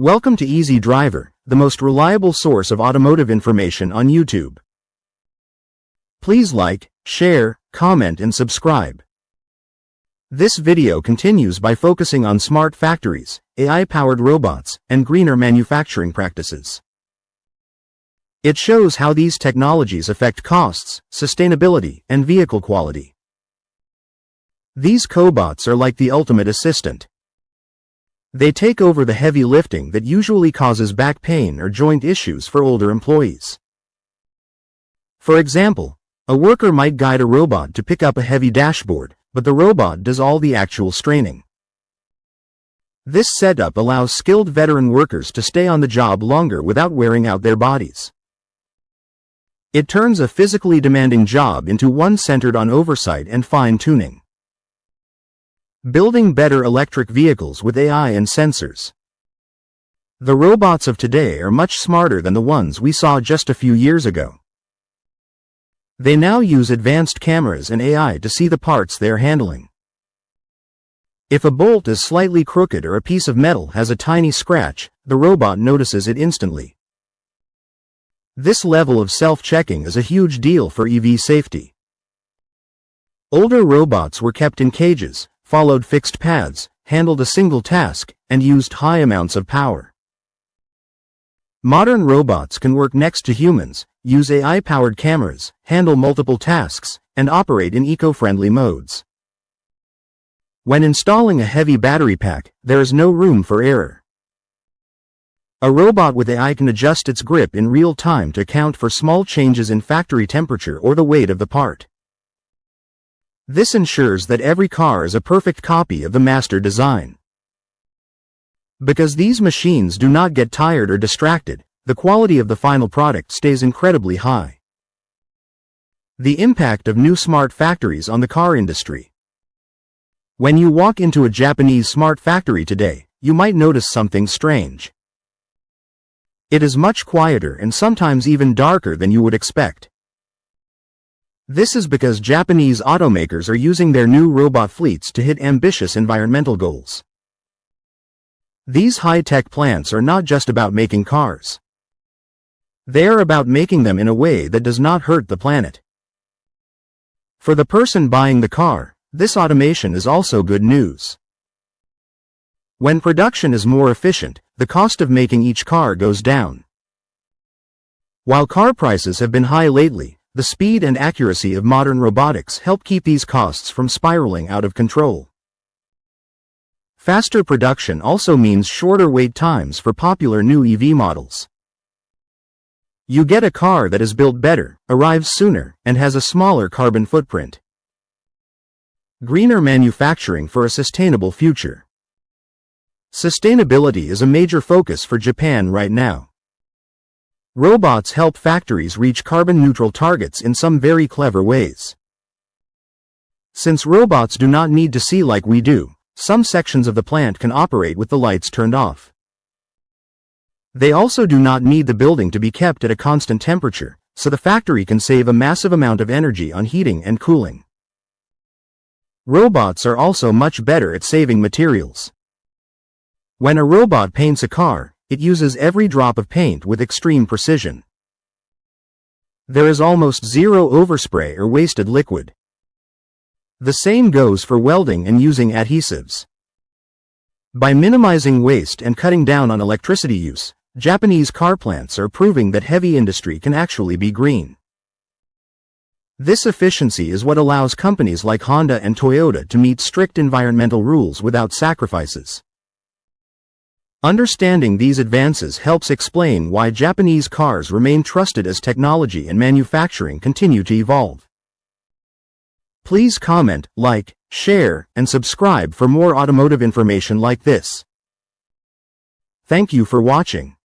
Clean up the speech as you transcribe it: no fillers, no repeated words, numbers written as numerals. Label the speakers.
Speaker 1: Welcome to Easy Driver, the most reliable source of automotive information on YouTube. Please like, share, comment and subscribe. This video continues by focusing on smart factories, AI-powered robots, and greener manufacturing practices. It shows how these technologies affect costs, sustainability, and vehicle quality. These cobots are like the ultimate assistant. They take over the heavy lifting that usually causes back pain or joint issues for older employees. For example, a worker might guide a robot to pick up a heavy dashboard, but the robot does all the actual straining. This setup allows skilled veteran workers to stay on the job longer without wearing out their bodies. It turns a physically demanding job into one centered on oversight and fine-tuning. Building better electric vehicles with AI and sensors. The robots of today are much smarter than the ones we saw just a few years ago. They now use advanced cameras and AI to see the parts they're handling. If a bolt is slightly crooked or a piece of metal has a tiny scratch, the robot notices it instantly. This level of self-checking is a huge deal for EV safety. Older robots were kept in cages, followed fixed paths, handled a single task, and used high amounts of power. Modern robots can work next to humans, use AI-powered cameras, handle multiple tasks, and operate in eco-friendly modes. When installing a heavy battery pack, there is no room for error. A robot with AI can adjust its grip in real time to account for small changes in factory temperature or the weight of the part. This ensures that every car is a perfect copy of the master design. Because these machines do not get tired or distracted, the quality of the final product stays incredibly high. The impact of new smart factories on the car industry. When you walk into a Japanese smart factory today, you might notice something strange. It is much quieter and sometimes even darker than you would expect. This is because Japanese automakers are using their new robot fleets to hit ambitious environmental goals. These high-tech plants are not just about making cars. They are about making them in a way that does not hurt the planet. For the person buying the car, this automation is also good news. When production is more efficient, the cost of making each car goes down. While car prices have been high lately, the speed and accuracy of modern robotics help keep these costs from spiraling out of control. Faster production also means shorter wait times for popular new EV models. You get a car that is built better, arrives sooner, and has a smaller carbon footprint. Greener manufacturing for a sustainable future. Sustainability is a major focus for Japan right now. Robots help factories reach carbon-neutral targets in some very clever ways. Since robots do not need to see like we do, some sections of the plant can operate with the lights turned off. They also do not need the building to be kept at a constant temperature, so the factory can save a massive amount of energy on heating and cooling. Robots are also much better at saving materials. When a robot paints a car, it uses every drop of paint with extreme precision. There is almost zero overspray or wasted liquid. The same goes for welding and using adhesives. By minimizing waste and cutting down on electricity use, Japanese car plants are proving that heavy industry can actually be green. This efficiency is what allows companies like Honda and Toyota to meet strict environmental rules without sacrifices. Understanding these advances helps explain why Japanese cars remain trusted as technology and manufacturing continue to evolve. Please comment, like, share, and subscribe for more automotive information like this. Thank you for watching.